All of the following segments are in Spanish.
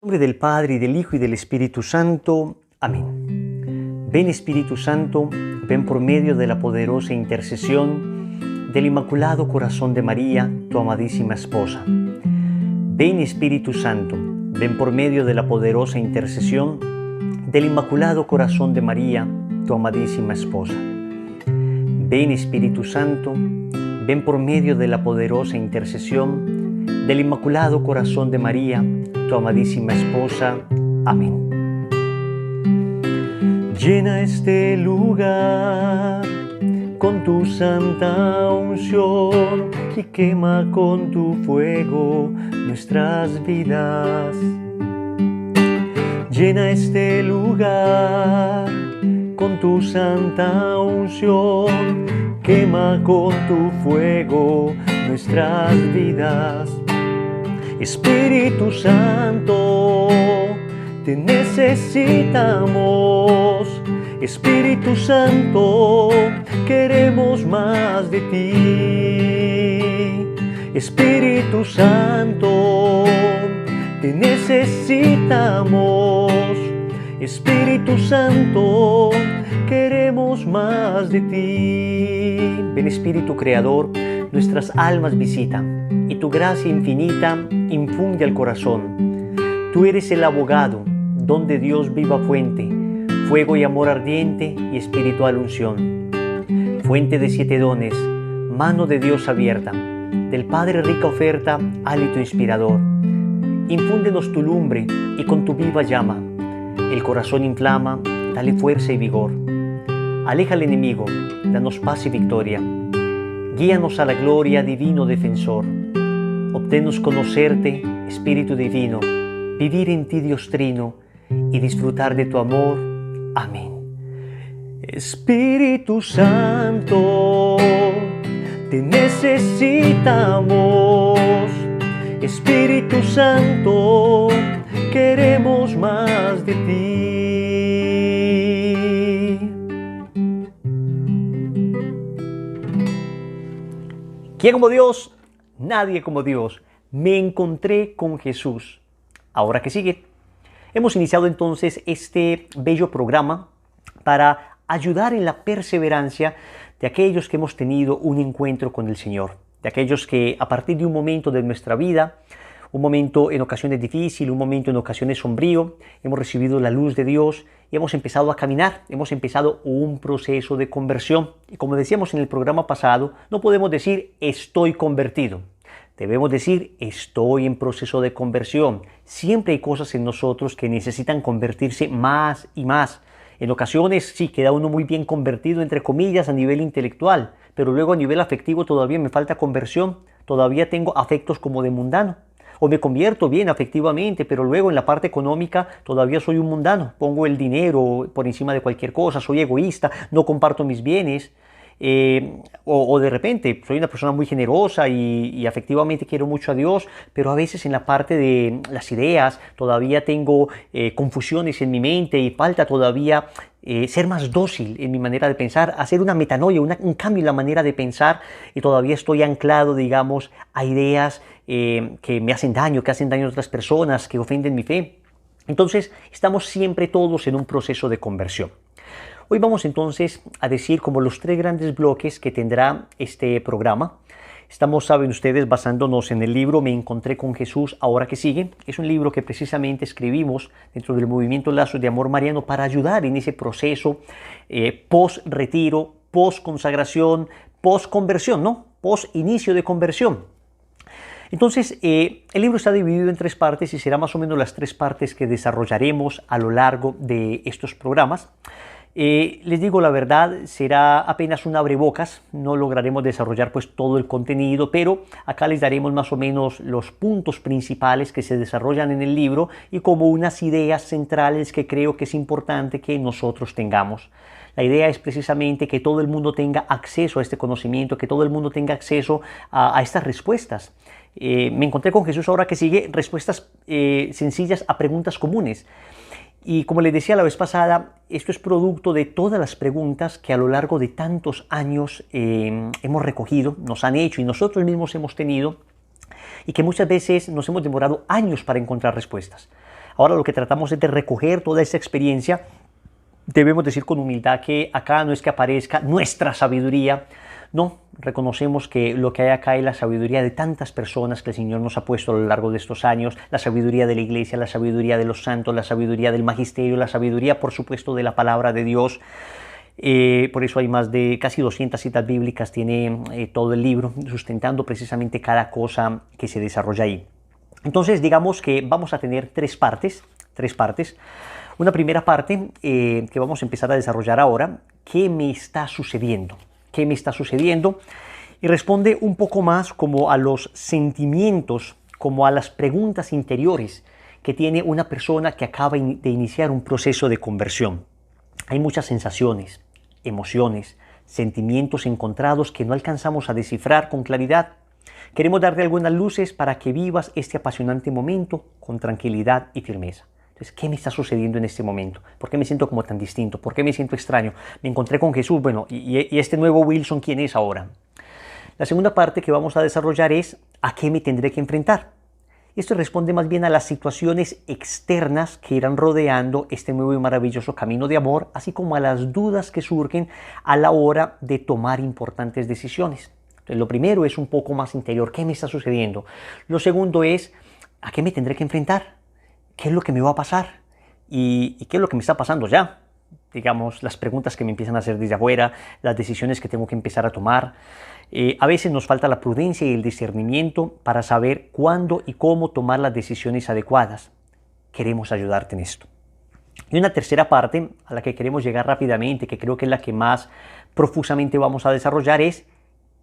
En nombre del Padre, y del Hijo, y del Espíritu Santo. Amén. Ven Espíritu Santo, ven por medio de la poderosa intercesión del Inmaculado Corazón de María, tu amadísima esposa. Ven Espíritu Santo, ven por medio de la poderosa intercesión del Inmaculado Corazón de María, tu amadísima esposa. Ven Espíritu Santo, ven por medio de la poderosa intercesión del Inmaculado Corazón de María, tu amadísima esposa. Amén. Llena este lugar con tu santa unción y quema con tu fuego nuestras vidas. Llena este lugar con tu santa unción, quema con tu fuego nuestras vidas. Espíritu Santo, te necesitamos. Espíritu Santo, queremos más de ti. Espíritu Santo, te necesitamos. Espíritu Santo, queremos más de ti. Ven Espíritu Creador, nuestras almas visita y tu gracia infinita infunde al corazón. Tú eres el abogado, don de Dios viva fuente, fuego y amor ardiente y espiritual unción. Fuente de 7 dones, mano de Dios abierta, del Padre rica oferta, hálito inspirador. Infúndenos tu lumbre y con tu viva llama, el corazón inflama, dale fuerza y vigor. Aleja al enemigo, danos paz y victoria. Guíanos a la gloria, divino defensor. Obténnos conocerte, Espíritu divino, vivir en ti, Dios trino, y disfrutar de tu amor. Amén. Espíritu Santo, te necesitamos. Espíritu Santo, queremos más de ti. ¿Quién como Dios? Nadie como Dios. Me encontré con Jesús. Ahora que sigue. Hemos iniciado entonces este bello programa para ayudar en la perseverancia de aquellos que hemos tenido un encuentro con el Señor, de aquellos que a partir de un momento de nuestra vida, un momento en ocasiones difícil, un momento en ocasiones sombrío, hemos recibido la luz de Dios y hemos empezado a caminar, hemos empezado un proceso de conversión. Y como decíamos en el programa pasado, no podemos decir estoy convertido. Debemos decir, estoy en proceso de conversión. Siempre hay cosas en nosotros que necesitan convertirse más y más. En ocasiones sí queda uno muy bien convertido, entre comillas, a nivel intelectual, pero luego a nivel afectivo todavía me falta conversión, todavía tengo afectos como de mundano. O me convierto bien afectivamente, pero luego en la parte económica todavía soy un mundano. Pongo el dinero por encima de cualquier cosa, soy egoísta, no comparto mis bienes. O de repente soy una persona muy generosa y afectivamente quiero mucho a Dios, pero a veces en la parte de las ideas todavía tengo confusiones en mi mente y falta todavía ser más dócil en mi manera de pensar, hacer una metanoia, un cambio en la manera de pensar, y todavía estoy anclado, digamos, a ideas que me hacen daño, que hacen daño a otras personas, que ofenden mi fe. Entonces estamos siempre todos en un proceso de conversión. Hoy vamos entonces a decir como los 3 grandes bloques que tendrá este programa. Estamos, saben ustedes, basándonos en el libro Me encontré con Jesús, ahora que sigue. Es un libro que precisamente escribimos dentro del movimiento Lazos de Amor Mariano para ayudar en ese proceso post-retiro, post-consagración, post-conversión, ¿no? Post-inicio de conversión. Entonces, el libro está dividido en 3 partes y será más o menos las 3 partes que desarrollaremos a lo largo de estos programas. Les digo la verdad, será apenas un abrebocas, no lograremos desarrollar pues todo el contenido, pero acá les daremos más o menos los puntos principales que se desarrollan en el libro y como unas ideas centrales que creo que es importante que nosotros tengamos. La idea es precisamente que todo el mundo tenga acceso a este conocimiento, que todo el mundo tenga acceso a estas respuestas. Me encontré con Jesús, ahora que sigue, respuestas sencillas a preguntas comunes. Y como les decía la vez pasada, esto es producto de todas las preguntas que a lo largo de tantos años hemos recogido, nos han hecho y nosotros mismos hemos tenido, y que muchas veces nos hemos demorado años para encontrar respuestas. Ahora lo que tratamos es de recoger toda esa experiencia. Debemos decir con humildad que acá no es que aparezca nuestra sabiduría, no, reconocemos que lo que hay acá es la sabiduría de tantas personas que el Señor nos ha puesto a lo largo de estos años, la sabiduría de la iglesia, la sabiduría de los santos, la sabiduría del magisterio, la sabiduría, por supuesto, de la palabra de Dios. Por eso hay más de casi 200 citas bíblicas, tiene todo el libro, sustentando precisamente cada cosa que se desarrolla ahí. Entonces, digamos que vamos a tener tres partes. Una primera parte que vamos a empezar a desarrollar ahora, ¿qué me está sucediendo? ¿Qué me está sucediendo? Y responde un poco más como a los sentimientos, como a las preguntas interiores que tiene una persona que acaba de iniciar un proceso de conversión. Hay muchas sensaciones, emociones, sentimientos encontrados que no alcanzamos a descifrar con claridad. Queremos darte algunas luces para que vivas este apasionante momento con tranquilidad y firmeza. Entonces, ¿qué me está sucediendo en este momento? ¿Por qué me siento como tan distinto? ¿Por qué me siento extraño? Me encontré con Jesús, bueno, ¿y este nuevo Wilson quién es ahora? La segunda parte que vamos a desarrollar es ¿a qué me tendré que enfrentar? Esto responde más bien a las situaciones externas que irán rodeando este nuevo y maravilloso camino de amor, así como a las dudas que surgen a la hora de tomar importantes decisiones. Entonces, lo primero es un poco más interior, ¿qué me está sucediendo? Lo segundo es ¿a qué me tendré que enfrentar? ¿Qué es lo que me va a pasar? ¿Y qué es lo que me está pasando ya? Digamos, las preguntas que me empiezan a hacer desde afuera, las decisiones que tengo que empezar a tomar. A veces nos falta la prudencia y el discernimiento para saber cuándo y cómo tomar las decisiones adecuadas. Queremos ayudarte en esto. Y una tercera parte a la que queremos llegar rápidamente, que creo que es la que más profusamente vamos a desarrollar, es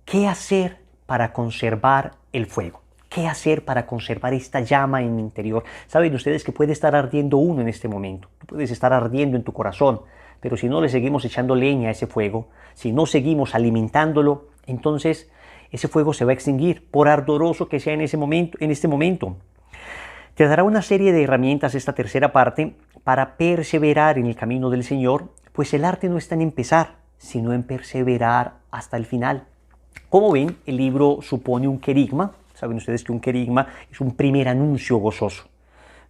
¿qué hacer para conservar el fuego? ¿Qué hacer para conservar esta llama en mi interior? Saben ustedes que puede estar ardiendo uno en este momento. Tú puedes estar ardiendo en tu corazón, pero si no le seguimos echando leña a ese fuego, si no seguimos alimentándolo, entonces ese fuego se va a extinguir, por ardoroso que sea en este momento. Te dará una serie de herramientas esta tercera parte para perseverar en el camino del Señor, pues el arte no está en empezar, sino en perseverar hasta el final. Como ven, el libro supone un querigma. Saben ustedes que un querigma es un primer anuncio gozoso.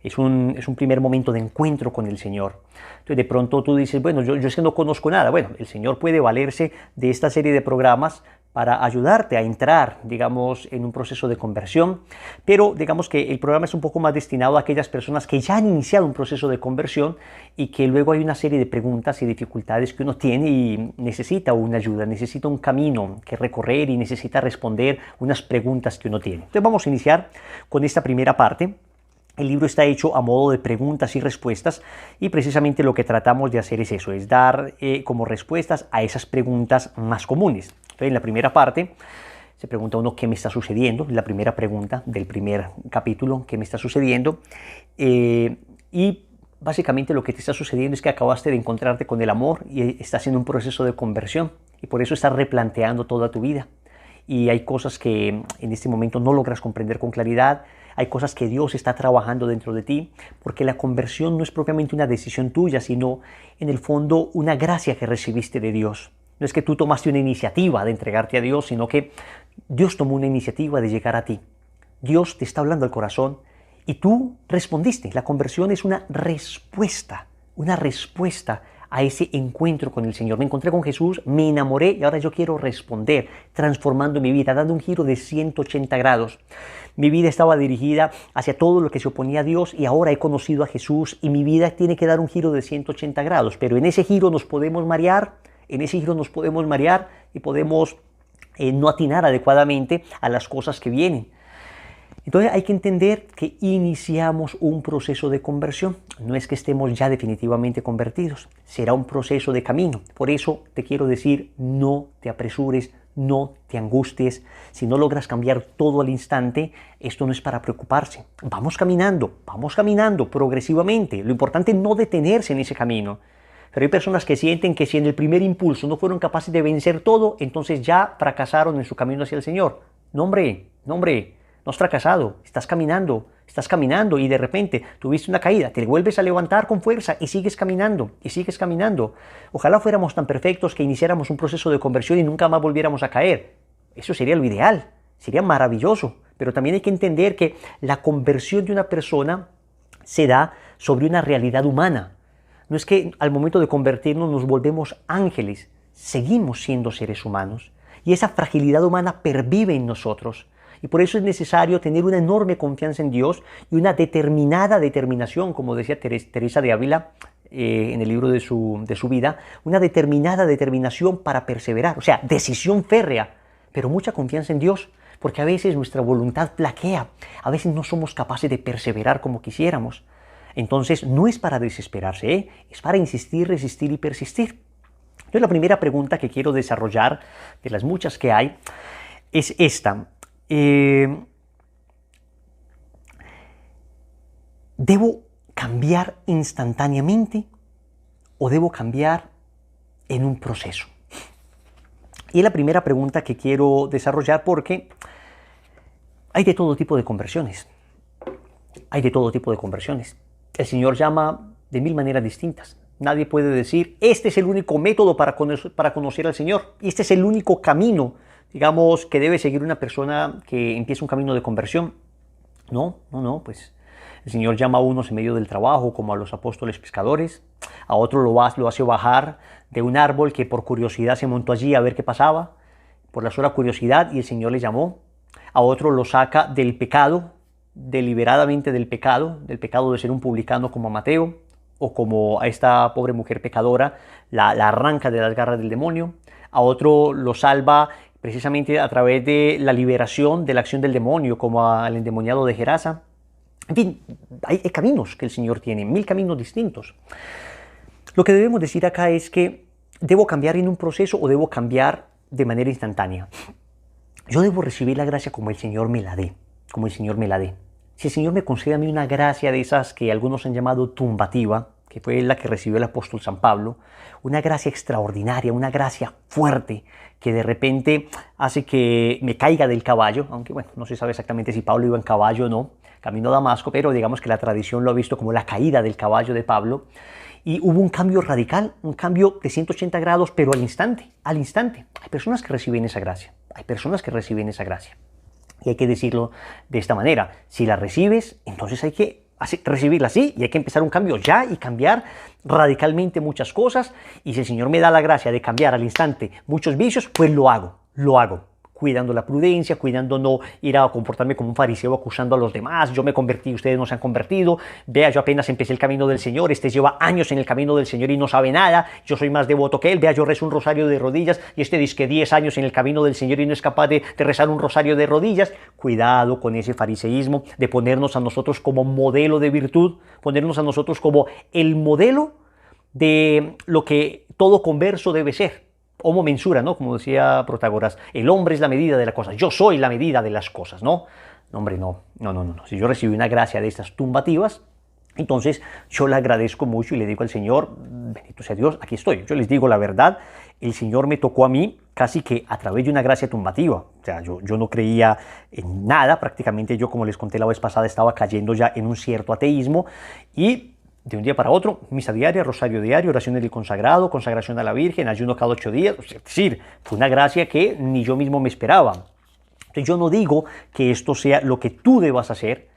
Es un primer momento de encuentro con el Señor. Entonces de pronto tú dices, bueno, yo es que no conozco nada. Bueno, el Señor puede valerse de esta serie de programas para ayudarte a entrar, digamos, en un proceso de conversión. Pero digamos que el programa es un poco más destinado a aquellas personas que ya han iniciado un proceso de conversión y que luego hay una serie de preguntas y dificultades que uno tiene y necesita una ayuda, necesita un camino que recorrer y necesita responder unas preguntas que uno tiene. Entonces vamos a iniciar con esta primera parte. El libro está hecho a modo de preguntas y respuestas y precisamente lo que tratamos de hacer es eso, es dar como respuestas a esas preguntas más comunes. Entonces, en la primera parte se pregunta uno qué me está sucediendo, la primera pregunta del primer capítulo, qué me está sucediendo, y básicamente lo que te está sucediendo es que acabaste de encontrarte con el amor y estás en un proceso de conversión y por eso estás replanteando toda tu vida. Y hay cosas que en este momento no logras comprender con claridad, hay cosas que Dios está trabajando dentro de ti, porque la conversión no es propiamente una decisión tuya, sino en el fondo una gracia que recibiste de Dios. No es que tú tomaste una iniciativa de entregarte a Dios, sino que Dios tomó una iniciativa de llegar a ti. Dios te está hablando al corazón y tú respondiste. La conversión es una respuesta a ese encuentro con el Señor. Me encontré con Jesús, me enamoré y ahora yo quiero responder, transformando mi vida, dando un giro de 180 grados. Mi vida estaba dirigida hacia todo lo que se oponía a Dios y ahora he conocido a Jesús y mi vida tiene que dar un giro de 180 grados. Pero en ese giro nos podemos marear, y podemos no atinar adecuadamente a las cosas que vienen. Entonces hay que entender que iniciamos un proceso de conversión. No es que estemos ya definitivamente convertidos, será un proceso de camino. Por eso te quiero decir, no te apresures, no te angusties. Si no logras cambiar todo al instante, esto no es para preocuparse. Vamos caminando progresivamente. Lo importante es no detenerse en ese camino. Pero hay personas que sienten que si en el primer impulso no fueron capaces de vencer todo, entonces ya fracasaron en su camino hacia el Señor. No hombre, no has fracasado, estás caminando y de repente tuviste una caída, te vuelves a levantar con fuerza y sigues caminando. Ojalá fuéramos tan perfectos que iniciáramos un proceso de conversión y nunca más volviéramos a caer. Eso sería lo ideal, sería maravilloso, pero también hay que entender que la conversión de una persona se da sobre una realidad humana. No es que al momento de convertirnos nos volvemos ángeles, seguimos siendo seres humanos y esa fragilidad humana pervive en nosotros. Y por eso es necesario tener una enorme confianza en Dios y una determinada determinación, como decía Teresa de Ávila en el libro de su vida, una determinada determinación para perseverar, o sea, decisión férrea, pero mucha confianza en Dios, porque a veces nuestra voluntad flaquea, a veces no somos capaces de perseverar como quisiéramos. Entonces no es para desesperarse, es para insistir, resistir y persistir. Entonces la primera pregunta que quiero desarrollar, de las muchas que hay, es esta. ¿Debo cambiar instantáneamente o debo cambiar en un proceso? Y es la primera pregunta que quiero desarrollar porque hay de todo tipo de conversiones. Hay de todo tipo de conversiones. El Señor llama de mil maneras distintas. Nadie puede decir, este es el único método para conocer al Señor. Y este es el único camino, digamos, que debe seguir una persona que empieza un camino de conversión. No, pues el Señor llama a unos en medio del trabajo, como a los apóstoles pescadores. A otro lo hace bajar de un árbol que por curiosidad se montó allí a ver qué pasaba. Por la sola curiosidad, y el Señor le llamó. A otro lo saca del pecado, deliberadamente del pecado de ser un publicano como a Mateo, o como a esta pobre mujer pecadora, la arranca de las garras del demonio. A otro lo salva precisamente a través de la liberación de la acción del demonio, como al endemoniado de Gerasa. En fin, hay caminos que el Señor tiene, 1000 caminos distintos. Lo que debemos decir acá es que ¿debo cambiar en un proceso o debo cambiar de manera instantánea? Yo debo recibir la gracia como el Señor me la dé, como el Señor me la dé. Si el Señor me concede a mí una gracia de esas que algunos han llamado tumbativa, que fue la que recibió el apóstol San Pablo, una gracia extraordinaria, una gracia fuerte, que de repente hace que me caiga del caballo, aunque bueno, no se sabe exactamente si Pablo iba en caballo o no, camino a Damasco, pero digamos que la tradición lo ha visto como la caída del caballo de Pablo, y hubo un cambio radical, un cambio de 180 grados, pero al instante, al instante. Hay personas que reciben esa gracia, hay personas que reciben esa gracia. Y hay que decirlo de esta manera, si la recibes, entonces hay que recibirla así y hay que empezar un cambio ya y cambiar radicalmente muchas cosas. Y si el Señor me da la gracia de cambiar al instante muchos vicios, pues lo hago. Cuidando la prudencia, cuidando no ir a comportarme como un fariseo acusando a los demás. Yo me convertí, ustedes no se han convertido. Vea, yo apenas empecé el camino del Señor. Este lleva años en el camino del Señor y no sabe nada. Yo soy más devoto que él. Vea, yo rezo un rosario de rodillas y este dice que 10 años en el camino del Señor y no es capaz de rezar un rosario de rodillas. Cuidado con ese fariseísmo de ponernos a nosotros como modelo de virtud, ponernos a nosotros como el modelo de lo que todo converso debe ser. Homo mensura, ¿no? Como decía Protágoras, el hombre es la medida de las cosas, yo soy la medida de las cosas, ¿no? No, hombre, no. Si yo recibí una gracia de estas tumbativas, entonces yo le agradezco mucho y le digo al Señor, bendito sea Dios, aquí estoy. Yo les digo la verdad, el Señor me tocó a mí casi que a través de una gracia tumbativa. O sea, yo no creía en nada, prácticamente yo, como les conté la vez pasada, estaba cayendo ya en un cierto ateísmo y de un día para otro, misa diaria, rosario diario, oraciones del consagrado, consagración a la Virgen, ayuno cada 8 días. Es decir, fue una gracia que ni yo mismo me esperaba. Entonces yo no digo que esto sea lo que tú debas hacer,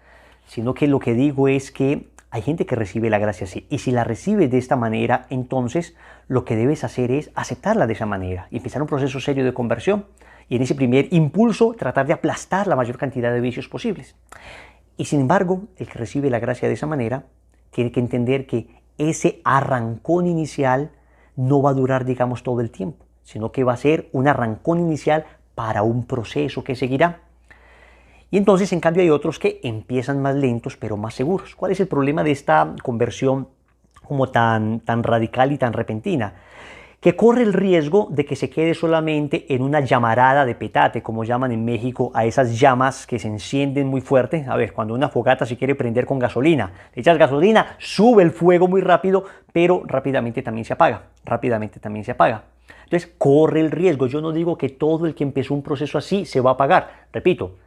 sino que lo que digo es que hay gente que recibe la gracia así. Y si la recibes de esta manera, entonces lo que debes hacer es aceptarla de esa manera y empezar un proceso serio de conversión. Y en ese primer impulso, tratar de aplastar la mayor cantidad de vicios posibles. Y sin embargo, el que recibe la gracia de esa manera tiene que entender que ese arrancón inicial no va a durar, digamos, todo el tiempo, sino que va a ser un arrancón inicial para un proceso que seguirá. Y entonces, en cambio, hay otros que empiezan más lentos, pero más seguros. ¿Cuál es el problema de esta conversión como tan radical y tan repentina? Que corre el riesgo de que se quede solamente en una llamarada de petate, como llaman en México a esas llamas que se encienden muy fuerte. A ver, cuando una fogata se quiere prender con gasolina, le echas gasolina, sube el fuego muy rápido, pero rápidamente también se apaga, Entonces, corre el riesgo. Yo no digo que todo el que empezó un proceso así se va a apagar. Repito,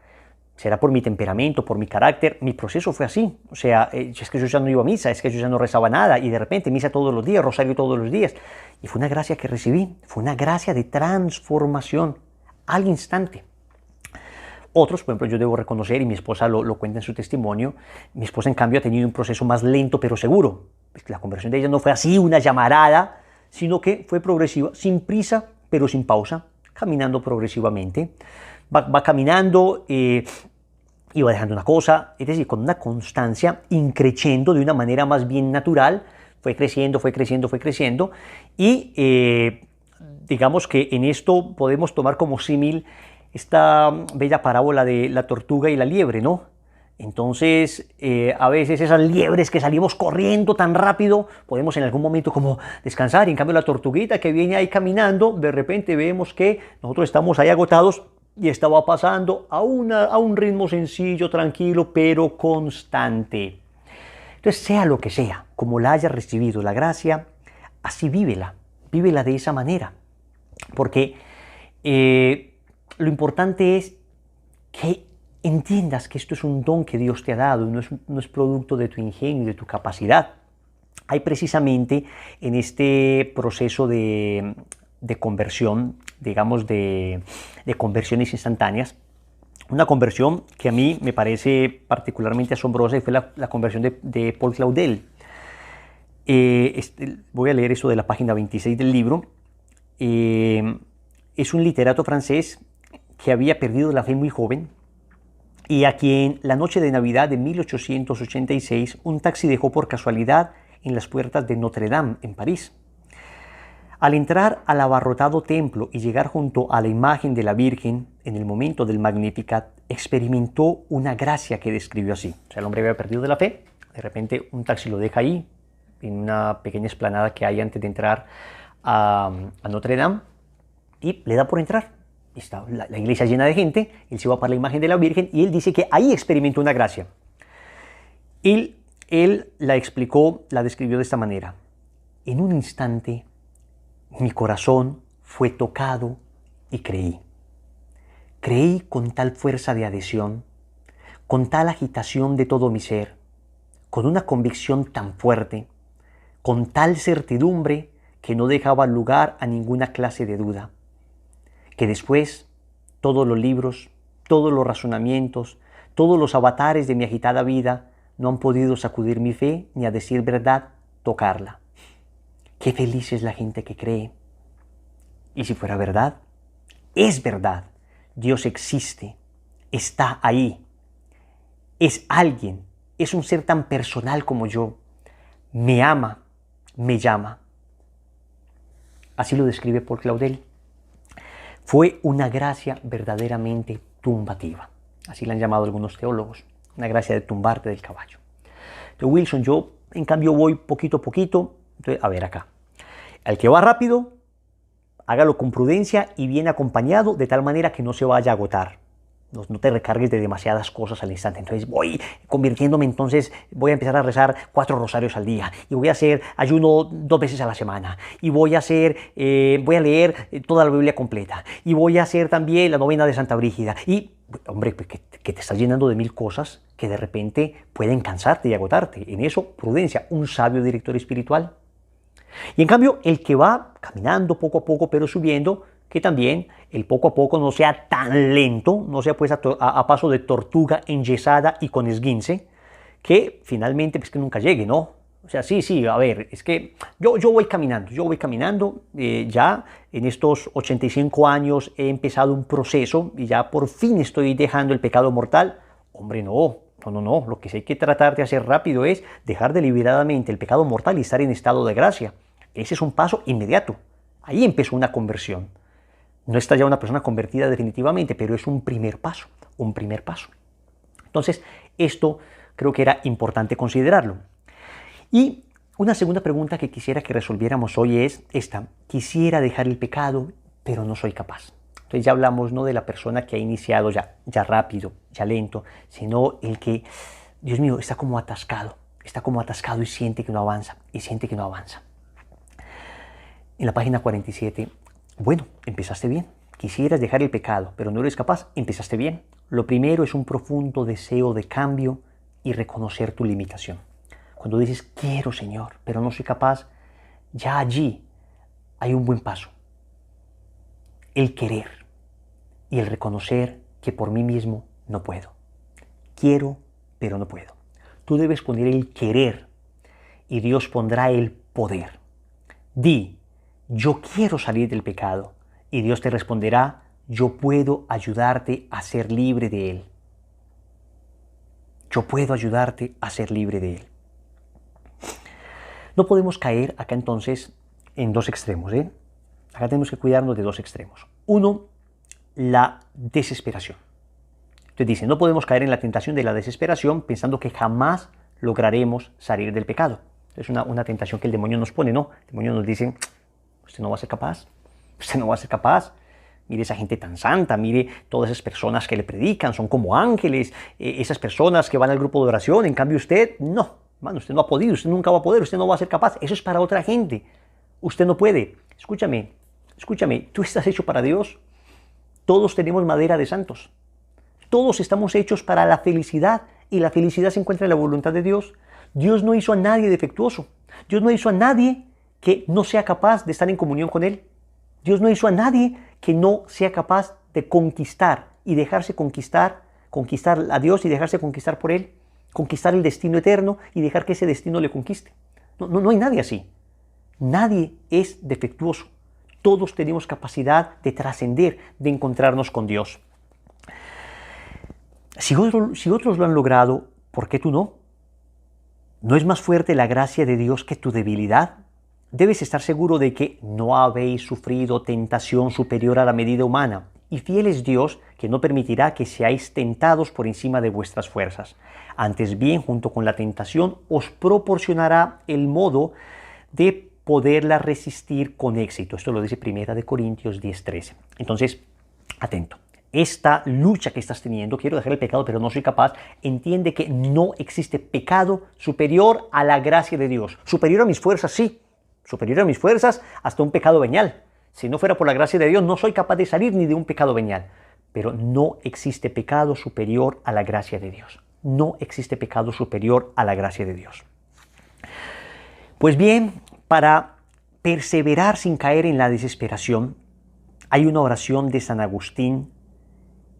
será por mi temperamento, por mi carácter. Mi proceso fue así. O sea, es que yo ya no iba a misa, es que yo ya no rezaba nada y de repente misa todos los días, rosario todos los días. Y fue una gracia que recibí, fue una gracia de transformación al instante. Otros, por ejemplo, yo debo reconocer, y mi esposa lo cuenta en su testimonio, mi esposa en cambio ha tenido un proceso más lento pero seguro. La conversión de ella no fue así, una llamarada, sino que fue progresiva, sin prisa pero sin pausa, caminando progresivamente. Va caminando, y va dejando una cosa, es decir, con una constancia, increciendo de una manera más bien natural, fue creciendo, fue creciendo, fue creciendo, y digamos que en esto podemos tomar como símil esta bella parábola de la tortuga y la liebre, ¿no? Entonces, a veces esas liebres que salimos corriendo tan rápido, podemos en algún momento como descansar, y en cambio la tortuguita que viene ahí caminando, de repente vemos que nosotros estamos ahí agotados y estaba pasando a un ritmo sencillo, tranquilo, pero constante. Entonces, sea lo que sea, como la hayas recibido la gracia, así vívela de esa manera, porque lo importante es que entiendas que esto es un don que Dios te ha dado, no es producto de tu ingenio, de tu capacidad. Hay precisamente en este proceso de conversión, digamos de conversiones instantáneas, una conversión que a mí me parece particularmente asombrosa y fue la conversión de Paul Claudel. Voy a leer eso de la página 26 del libro. Es un literato francés que había perdido la fe muy joven y a quien la noche de Navidad de 1886 un taxi dejó por casualidad en las puertas de Notre Dame, en París. Al entrar al abarrotado templo y llegar junto a la imagen de la Virgen en el momento del Magnificat, experimentó una gracia que describió así. O sea, el hombre había perdido la fe, de repente un taxi lo deja ahí, en una pequeña explanada que hay antes de entrar a Notre Dame, y le da por entrar. Está la iglesia llena de gente, él se va para la imagen de la Virgen y él dice que ahí experimentó una gracia. Él la explicó, la describió de esta manera. En un instante, mi corazón fue tocado y creí. Creí con tal fuerza de adhesión, con tal agitación de todo mi ser, con una convicción tan fuerte, con tal certidumbre que no dejaba lugar a ninguna clase de duda, que después todos los libros, todos los razonamientos, todos los avatares de mi agitada vida no han podido sacudir mi fe ni, a decir verdad, tocarla. Qué feliz es la gente que cree. Y si fuera verdad, es verdad. Dios existe, está ahí. Es alguien, es un ser tan personal como yo. Me ama, me llama. Así lo describe Paul Claudel. Fue una gracia verdaderamente tumbativa. Así la han llamado algunos teólogos. Una gracia de tumbarte del caballo. Entonces, Wilson, yo en cambio voy poquito a poquito. Entonces, a ver acá. Al que va rápido, hágalo con prudencia y bien acompañado, de tal manera que no se vaya a agotar. No te recargues de demasiadas cosas al instante. Entonces voy convirtiéndome, entonces voy a empezar a rezar 4 rosarios al día y voy a hacer ayuno 2 veces a la semana y voy a leer toda la Biblia completa y voy a hacer también la novena de Santa Brígida. Y, hombre, que te estás llenando de 1000 cosas que de repente pueden cansarte y agotarte. En eso, prudencia, un sabio director espiritual. Y en cambio, el que va caminando poco a poco, pero subiendo, que también el poco a poco no sea tan lento, no sea pues a paso de tortuga enyesada y con esguince, que finalmente pues que nunca llegue, ¿no? O sea, sí, a ver, es que yo voy caminando, ya en estos 85 años he empezado un proceso y ya por fin estoy dejando el pecado mortal. Hombre, no, lo que sí hay que tratar de hacer rápido es dejar deliberadamente el pecado mortal y estar en estado de gracia. Ese es un paso inmediato. Ahí empezó una conversión. No está ya una persona convertida definitivamente, pero es un primer paso. Entonces, esto creo que era importante considerarlo. Y una segunda pregunta que quisiera que resolviéramos hoy es esta. Quisiera dejar el pecado, pero no soy capaz. Entonces ya hablamos no de la persona que ha iniciado ya rápido, ya lento, sino el que, Dios mío, está como atascado y siente que no avanza, En la página 47, bueno, empezaste bien. Quisieras dejar el pecado, pero no eres capaz, empezaste bien. Lo primero es un profundo deseo de cambio y reconocer tu limitación. Cuando dices, quiero, Señor, pero no soy capaz, ya allí hay un buen paso. El querer y el reconocer que por mí mismo no puedo. Quiero, pero no puedo. Tú debes poner el querer y Dios pondrá el poder. Di, yo quiero salir del pecado y Dios te responderá, yo puedo ayudarte a ser libre de él. Yo puedo ayudarte a ser libre de él. No podemos caer acá entonces en dos extremos. Acá tenemos que cuidarnos de dos extremos. Uno, la desesperación. Entonces dice, no podemos caer en la tentación de la desesperación pensando que jamás lograremos salir del pecado. Es una tentación que el demonio nos pone, ¿no? El demonio nos dice, usted no va a ser capaz, usted no va a ser capaz. Mire esa gente tan santa, mire todas esas personas que le predican, son como ángeles, esas personas que van al grupo de oración, en cambio usted, no, hermano, usted no ha podido, usted nunca va a poder, usted no va a ser capaz, eso es para otra gente, usted no puede. Escúchame, tú estás hecho para Dios, todos tenemos madera de santos, todos estamos hechos para la felicidad y la felicidad se encuentra en la voluntad de Dios. Dios no hizo a nadie defectuoso, Dios no hizo a nadie que no sea capaz de estar en comunión con Él. Dios no hizo a nadie que no sea capaz de conquistar y dejarse conquistar a Dios y dejarse conquistar por Él, conquistar el destino eterno y dejar que ese destino le conquiste. No hay nadie así. Nadie es defectuoso. Todos tenemos capacidad de trascender, de encontrarnos con Dios. Si otros lo han logrado, ¿por qué tú no? ¿No es más fuerte la gracia de Dios que tu debilidad? Debes estar seguro de que no habéis sufrido tentación superior a la medida humana, y fiel es Dios que no permitirá que seáis tentados por encima de vuestras fuerzas. Antes bien, junto con la tentación, os proporcionará el modo de poderla resistir con éxito. Esto lo dice 1 Corintios 10:13. Entonces, atento. Esta lucha que estás teniendo, quiero dejar el pecado pero no soy capaz, entiende que no existe pecado superior a la gracia de Dios. Superior a mis fuerzas, sí. Superior a mis fuerzas hasta un pecado venial. Si no fuera por la gracia de Dios, no soy capaz de salir ni de un pecado venial. Pero no existe pecado superior a la gracia de Dios. No existe pecado superior a la gracia de Dios. Pues bien, para perseverar sin caer en la desesperación, hay una oración de San Agustín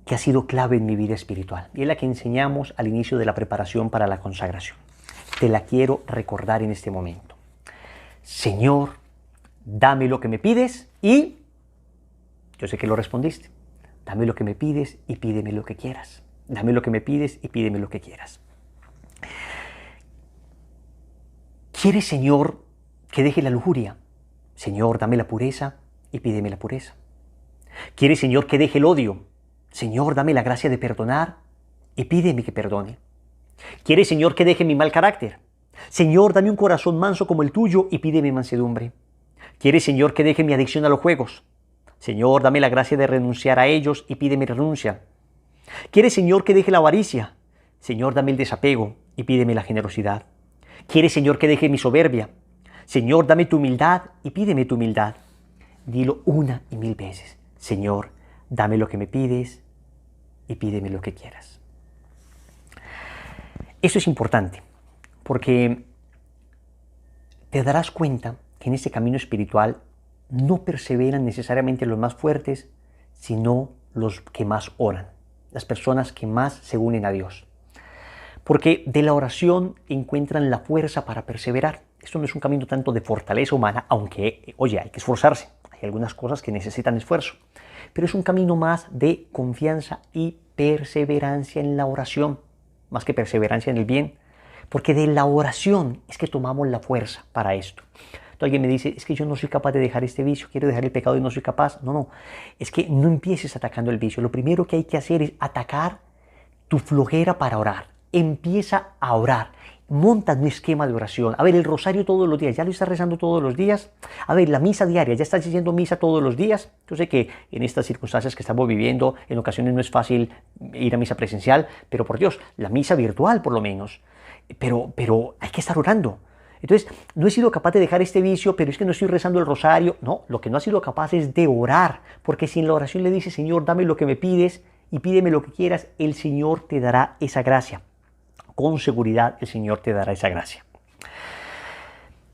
que ha sido clave en mi vida espiritual. Y es la que enseñamos al inicio de la preparación para la consagración. Te la quiero recordar en este momento. Señor, dame lo que me pides y yo sé que lo respondiste. Dame lo que me pides y pídeme lo que quieras. Dame lo que me pides y pídeme lo que quieras. ¿Quieres, Señor, que deje la lujuria? Señor, dame la pureza y pídeme la pureza. ¿Quieres, Señor, que deje el odio? Señor, dame la gracia de perdonar y pídeme que perdone. ¿Quieres, Señor, que deje mi mal carácter? Señor, dame un corazón manso como el tuyo y pídeme mansedumbre. ¿Quieres, Señor, que deje mi adicción a los juegos? Señor, dame la gracia de renunciar a ellos y pídeme renuncia. ¿Quieres, Señor, que deje la avaricia? Señor, dame el desapego y pídeme la generosidad. ¿Quieres, Señor, que deje mi soberbia? Señor, dame tu humildad y pídeme tu humildad. Dilo 1 y 1000 veces. Señor, dame lo que me pides y pídeme lo que quieras. Eso es importante, porque te darás cuenta que en este camino espiritual no perseveran necesariamente los más fuertes, sino los que más oran, las personas que más se unen a Dios. Porque de la oración encuentran la fuerza para perseverar. Esto no es un camino tanto de fortaleza humana, aunque, oye, hay que esforzarse. Hay algunas cosas que necesitan esfuerzo. Pero es un camino más de confianza y perseverancia en la oración, más que perseverancia en el bien. Porque de la oración es que tomamos la fuerza para esto. Entonces alguien me dice, es que yo no soy capaz de dejar este vicio, quiero dejar el pecado y no soy capaz. No, es que no empieces atacando el vicio. Lo primero que hay que hacer es atacar tu flojera para orar. Empieza a orar. Monta un esquema de oración. A ver, el rosario todos los días, ¿ya lo estás rezando todos los días? A ver, la misa diaria, ¿ya estás diciendo misa todos los días? Yo sé que en estas circunstancias que estamos viviendo, en ocasiones no es fácil ir a misa presencial, pero por Dios, la misa virtual por lo menos. Pero hay que estar orando. Entonces, no he sido capaz de dejar este vicio, pero es que no estoy rezando el rosario. No, lo que no has sido capaz es de orar, porque si en la oración le dices, Señor, dame lo que me pides y pídeme lo que quieras, el Señor te dará esa gracia. Con seguridad el Señor te dará esa gracia.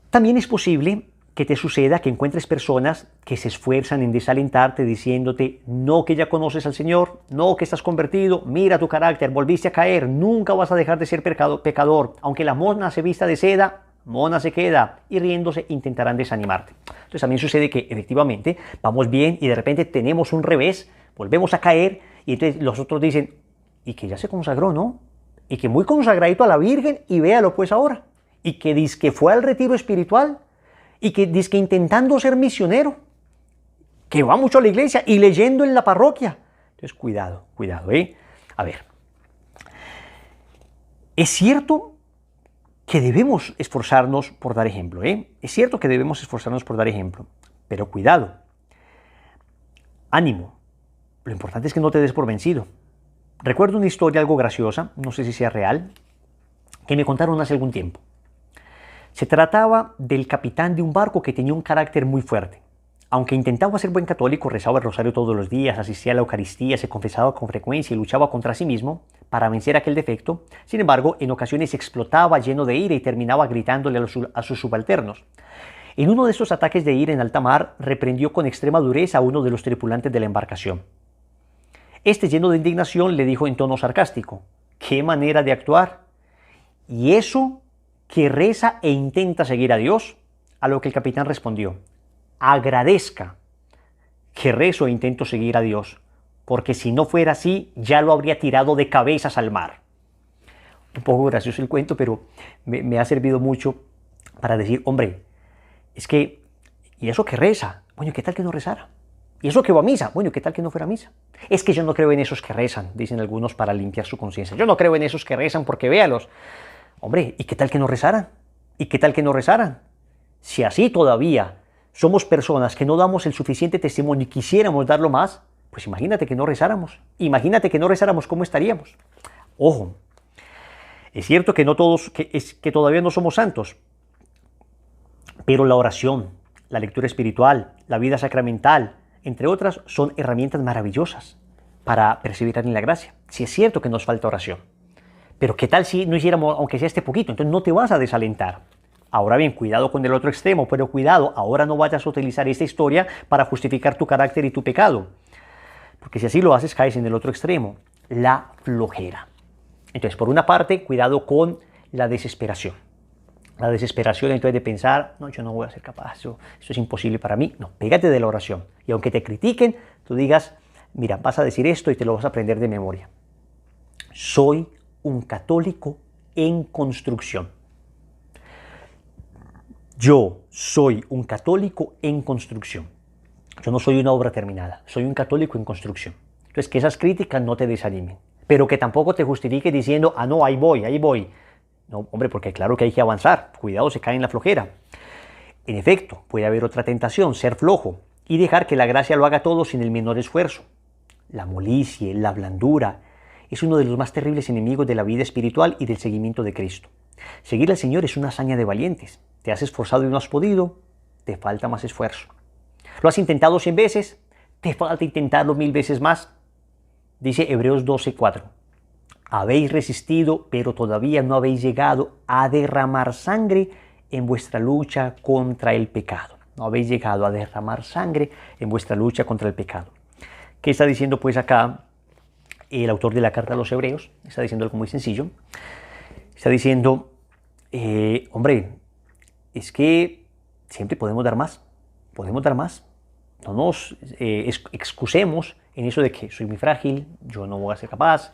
También es posible que te suceda que encuentres personas que se esfuerzan en desalentarte diciéndote, no que ya conoces al Señor, no que estás convertido, mira tu carácter, volviste a caer, nunca vas a dejar de ser pecador, aunque la mona se vista de seda, mona se queda, y riéndose intentarán desanimarte. Entonces también sucede que efectivamente vamos bien y de repente tenemos un revés, volvemos a caer y entonces los otros dicen, y que ya se consagró, ¿no? Y que muy consagradito a la Virgen y véalo pues ahora, y que dice que fue al retiro espiritual, y que dice que intentando ser misionero, que va mucho a la iglesia y leyendo en la parroquia. Entonces, cuidado, cuidado, ¿eh? A ver, es cierto que debemos esforzarnos por dar ejemplo, ¿eh? Es cierto que debemos esforzarnos por dar ejemplo, pero cuidado, ánimo. Lo importante es que no te des por vencido. Recuerdo una historia algo graciosa, no sé si sea real, que me contaron hace algún tiempo. Se trataba del capitán de un barco que tenía un carácter muy fuerte. Aunque intentaba ser buen católico, rezaba el rosario todos los días, asistía a la Eucaristía, se confesaba con frecuencia y luchaba contra sí mismo para vencer aquel defecto, sin embargo, en ocasiones explotaba lleno de ira y terminaba gritándole a sus subalternos. En uno de estos ataques de ira en alta mar, reprendió con extrema dureza a uno de los tripulantes de la embarcación. Este, lleno de indignación, le dijo en tono sarcástico, «¿Qué manera de actuar? ¿Y eso que reza e intenta seguir a Dios?» A lo que el capitán respondió, «Agradezca que rezo e intento seguir a Dios, porque si no fuera así, ya lo habría tirado de cabezas al mar». Un poco gracioso el cuento, pero me ha servido mucho para decir, hombre, es que, ¿y eso que reza? Bueno, ¿qué tal que no rezara? ¿Y eso que va a misa? Bueno, ¿qué tal que no fuera a misa? Es que yo no creo en esos que rezan, dicen algunos para limpiar su conciencia. Yo no creo en esos que rezan porque véalos. Hombre, ¿y qué tal que no rezaran? ¿Y qué tal que no rezaran? Si así todavía somos personas que no damos el suficiente testimonio y quisiéramos darlo más, pues imagínate que no rezáramos. Imagínate que no rezáramos, ¿cómo estaríamos? Ojo, es cierto que no todos, que todavía no somos santos, pero la oración, la lectura espiritual, la vida sacramental, entre otras, son herramientas maravillosas para perseverar en la gracia. Si es cierto que nos falta oración, pero ¿qué tal si no hiciéramos, aunque sea este poquito? Entonces no te vas a desalentar. Ahora bien, cuidado con el otro extremo, pero cuidado, ahora no vayas a utilizar esta historia para justificar tu carácter y tu pecado. Porque si así lo haces, caes en el otro extremo, la flojera. Entonces, por una parte, cuidado con la desesperación. La desesperación entonces de pensar, no, yo no voy a ser capaz, esto es imposible para mí. No, pégate de la oración. Y aunque te critiquen, tú digas, mira, vas a decir esto y te lo vas a aprender de memoria. Soy un católico en construcción. Yo soy un católico en construcción. Yo no soy una obra terminada, soy un católico en construcción. Entonces, que esas críticas no te desanimen, pero que tampoco te justifique diciendo, ah, no, ahí voy, ahí voy. No, hombre, porque claro que hay que avanzar, cuidado, se cae en la flojera. En efecto, puede haber otra tentación, ser flojo y dejar que la gracia lo haga todo sin el menor esfuerzo. La molicie, la blandura, es uno de los más terribles enemigos de la vida espiritual y del seguimiento de Cristo. Seguir al Señor es una hazaña de valientes. Te has esforzado y no has podido, te falta más esfuerzo. ¿Lo has intentado 100 veces? Te falta intentarlo 1000 veces más. Dice Hebreos 12:4. Habéis resistido, pero todavía no habéis llegado a derramar sangre en vuestra lucha contra el pecado. No habéis llegado a derramar sangre en vuestra lucha contra el pecado. ¿Qué está diciendo pues acá el autor de la carta a los Hebreos? Está diciendo algo muy sencillo. Está diciendo, hombre, es que siempre podemos dar más. Podemos dar más. No nos excusemos en eso de que soy muy frágil, yo no voy a ser capaz,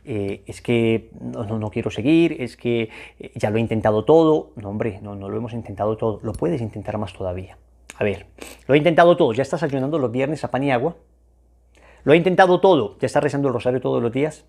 es que no quiero seguir, es que ya lo he intentado todo. No, hombre, no lo hemos intentado todo. Lo puedes intentar más todavía. A ver, lo he intentado todo. ¿Ya estás ayunando los viernes a pan y agua? Lo he intentado todo. ¿Ya estás rezando el rosario todos los días?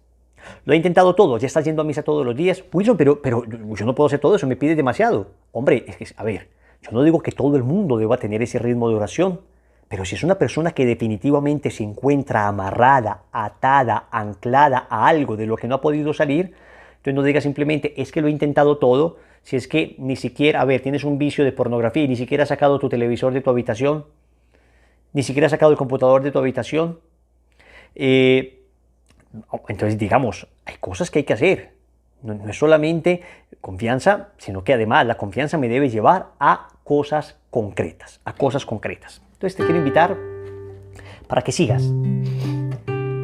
Lo he intentado todo. ¿Ya estás yendo a misa todos los días? Wilson, pero yo no puedo hacer todo eso, me pides demasiado. Hombre, es que, a ver, yo no digo que todo el mundo deba tener ese ritmo de oración, pero si es una persona que definitivamente se encuentra amarrada, atada, anclada a algo de lo que no ha podido salir, entonces no digas simplemente, es que lo he intentado todo, si es que ni siquiera, a ver, tienes un vicio de pornografía y ni siquiera has sacado tu televisor de tu habitación, ni siquiera has sacado el computador de tu habitación. Entonces, digamos, hay cosas que hay que hacer. No es solamente confianza, sino que además la confianza me debe llevar a cosas concretas, a cosas concretas. Entonces te quiero invitar para que sigas,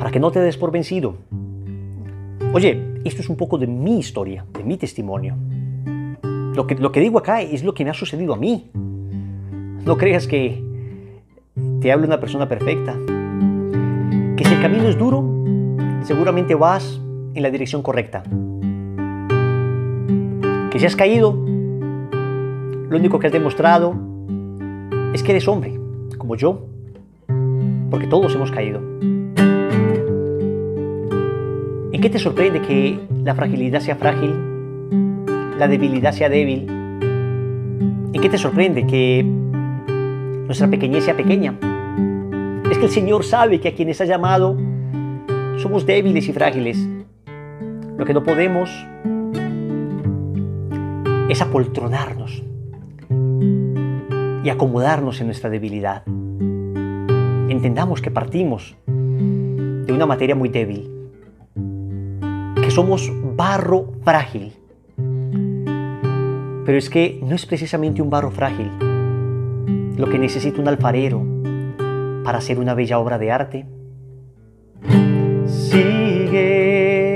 para que no te des por vencido. Oye, esto es un poco de mi historia, de mi testimonio. Lo que digo acá es lo que me ha sucedido a mí. No creas que te hablo una persona perfecta. Que si el camino es duro, seguramente vas en la dirección correcta. Que si has caído, lo único que has demostrado es que eres hombre, como yo, porque todos hemos caído. ¿En qué te sorprende que la fragilidad sea frágil, la debilidad sea débil? ¿En qué te sorprende que nuestra pequeñez sea pequeña? Es que el Señor sabe que a quienes ha llamado somos débiles y frágiles. Lo que no podemos es apoltronarnos y acomodarnos en nuestra debilidad. Entendamos que partimos de una materia muy débil, que somos barro frágil. Pero es que no es precisamente un barro frágil lo que necesita un alfarero para hacer una bella obra de arte. Sigue,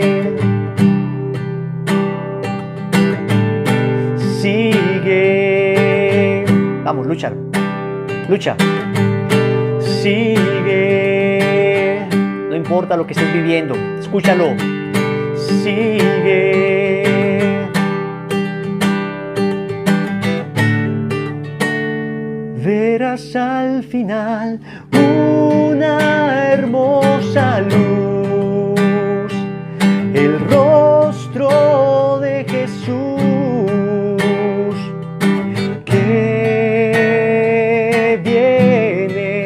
sigue. Vamos, lucha, lucha. Sigue. No importa lo que estés viviendo, escúchalo. Sigue. Verás al final una hermosa luz, el rostro de Jesús, que viene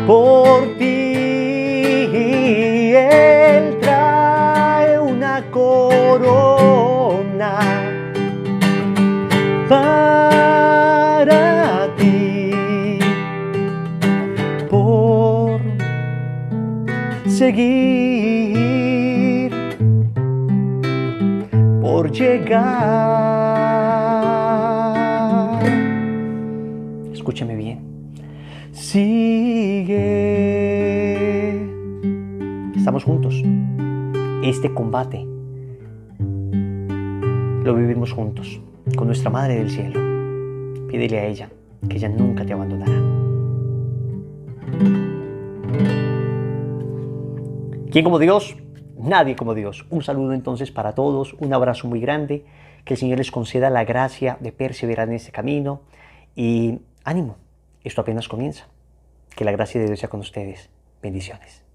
por ti. Él trae una corona para ti, por seguir, por llegar. Escúchame bien. Sigue. Estamos juntos. Este combate lo vivimos juntos con nuestra Madre del Cielo. Pídele a ella que ella nunca te abandonará. ¿Quién como Dios? Nadie como Dios. Un saludo entonces para todos, un abrazo muy grande, que el Señor les conceda la gracia de perseverar en este camino y ánimo, esto apenas comienza. Que la gracia de Dios sea con ustedes. Bendiciones.